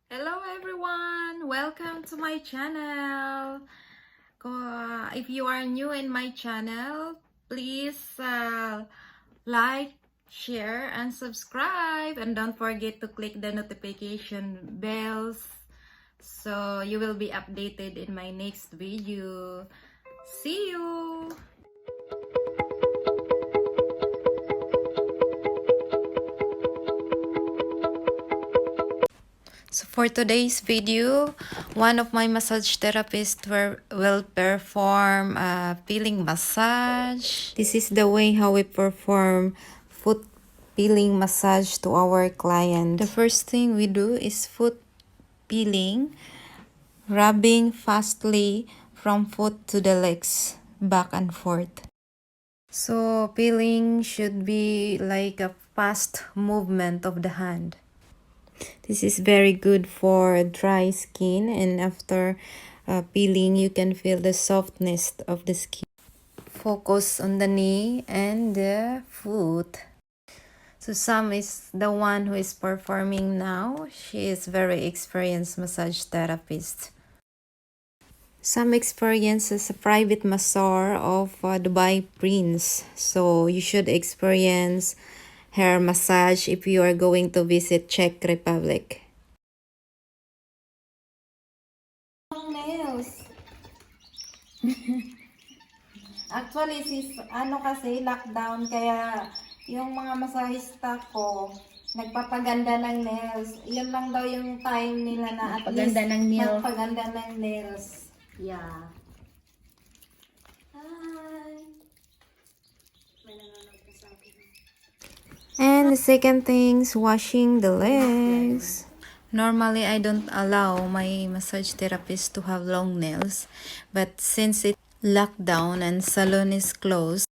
Hello everyone! Welcome to my channel. If you are new in my channel, please like, share, and subscribe. And don't forget to click the notification bells so you will be updated in my next video. See you! So for today's video, one of my massage therapists will perform a peeling massage. This is the way how we perform foot peeling massage to our client. The first thing we do is foot peeling, rubbing fastly from foot to the legs, back and forth. So peeling should be like a fast movement of the hand. This is very good for dry skin, and after peeling you can feel the softness of the skin. Focus on the knee and the foot. So Sam is the one who is performing now. She is very experienced massage therapist. Sam experiences a private masseur of Dubai Prince, so you should experience hair massage if you are going to visit Czech Republic. Nails. Actually, kasi lockdown, kaya yung mga masahista ko nagpapaganda ng nails. Yun lang daw yung time nila na at least magpaganda ng nails. Yeah. And the second thing is washing the legs. Normally, I don't allow my massage therapist to have long nails, but since it's lockdown and salon is closed,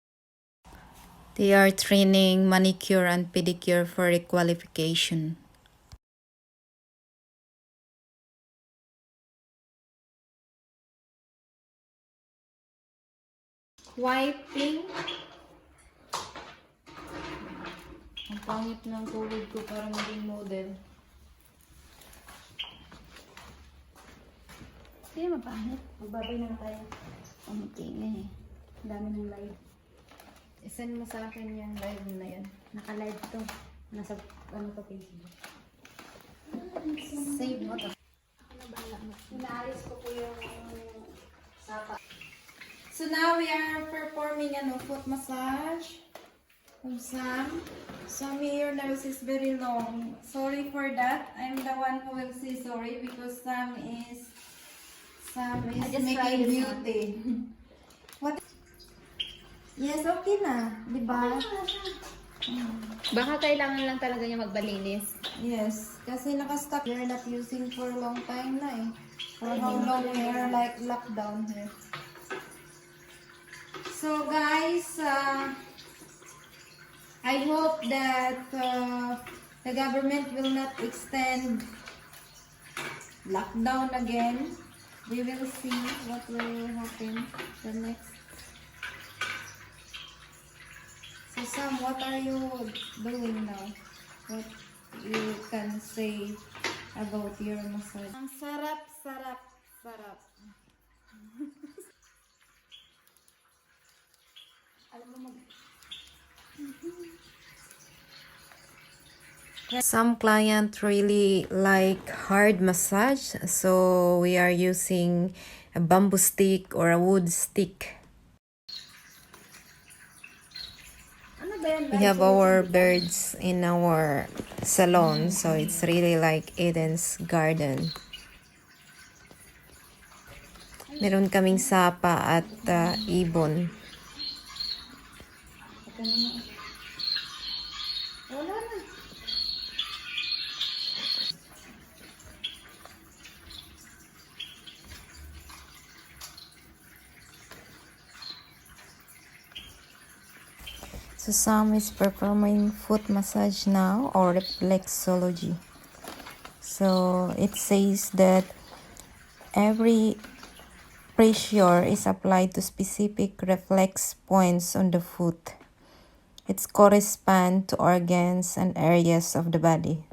they are training manicure and pedicure for requalification. Wiping. Ang pangit ng tulog ko para maging model. Hindi mapangit. Magbabay na tayo. Okay nga eh. Ang dami ng live. Isend mo sa akin yung live na yan. Naka-live to. Nasa ano to Facebook. Save mo to. Ako na bahala mo. Inaalis ko po yung sapa. So now we are performing foot massage from Sam. Sammy, your nose is very long. Sorry for that. I'm the one who will say sorry because Sam is making beauty. What? Yes, okay na. Diba? Baka kailangan lang talaga niya magbalinis. Yes. Kasi naka-stop. You're not using for a long time na eh. For how long we are like lockdown here. So guys, I hope that the government will not extend lockdown again. We will see what will happen the next. So Sam, what are you doing now? What you can say about your massage? Ang sarap, sarap, sarap. Some clients really like hard massage, so we are using a bamboo stick or a wood stick. We have our birds in our salon, so it's really like Eden's garden. Meron kaming sapa at ibon. So Sam is performing foot massage now, or replexology. So it says that every pressure is applied to specific reflex points on the foot. It's correspond to organs and areas of the body.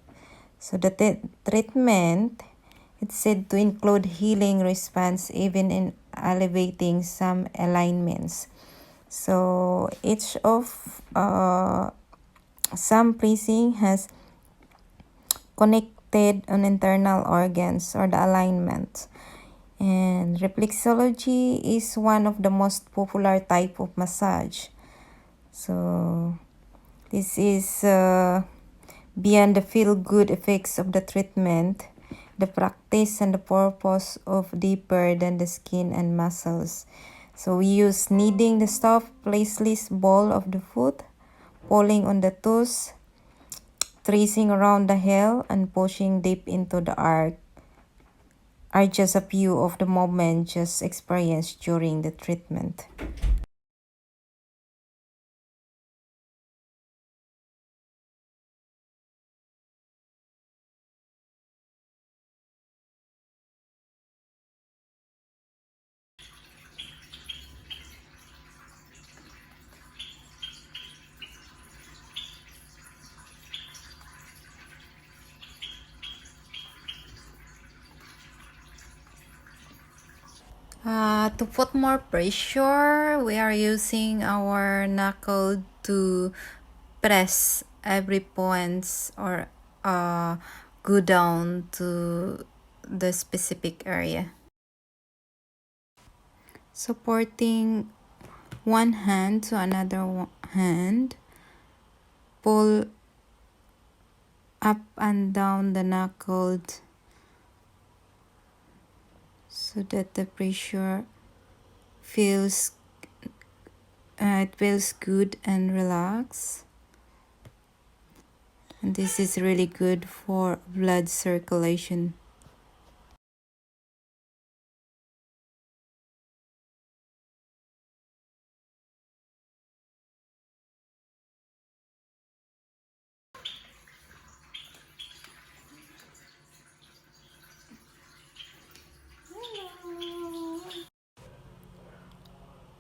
So the treatment It's said to include healing response even in elevating some alignments. So each of some placing has connected on internal organs or the alignment. And replexology is one of the most popular type of massage. So this is beyond the feel-good effects of the treatment, the practice and the purpose of deeper than the skin and muscles. So we use kneading the soft, placeless ball of the foot, pulling on the toes, tracing around the heel, and pushing deep into the arc are just a few of the movements just experienced during the treatment. To put more pressure, we are using our knuckle to press every points or go down to the specific area. Supporting one hand to another hand, pull up and down the knuckle so that the pressure feels it feels good and relaxed, and this is really good for blood circulation.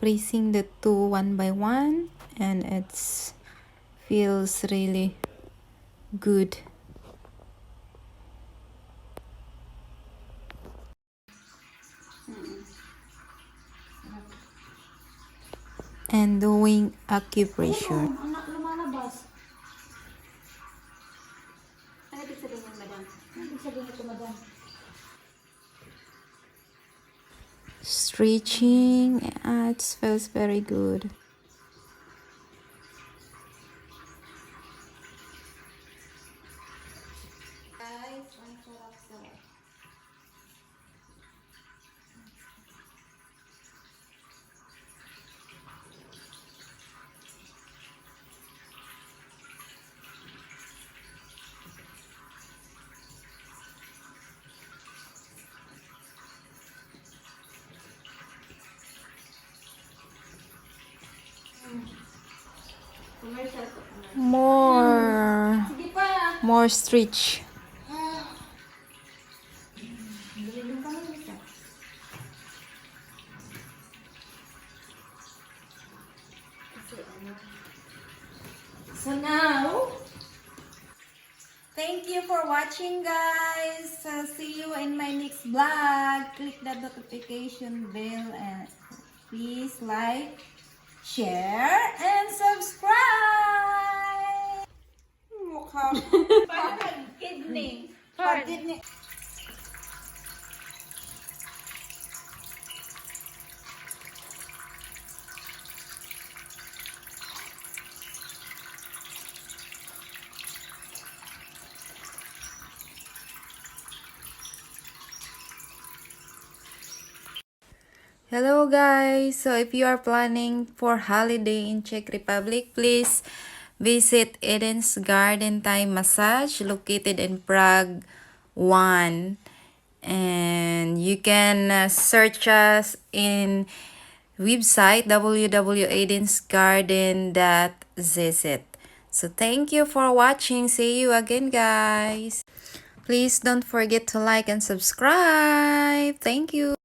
Pressing the two one by one, and it feels really good. And doing acupressure. Anak lumalabas. Ano ibig sabihin yan, madam? Ano ibig sabihin ito, madam? Stretching, it feels very good. Guys, ang sarap-sarap. Commercial ko. Sige pa. More stretch. Bilhin ka mo isa. Kasi ano. So now, thank you for watching, guys. See you in my next vlog. Click the notification bell and please like, share, and subscribe. Mukha. Parang kidney. Kidney. Hello guys, so if you are planning for holiday in Czech Republic, please visit Edensgardenthaimassage located in Prague 1, and you can search us in website www.edensgarden.zz. So thank you for watching. See you again, guys. Please don't forget to like and subscribe. Thank you.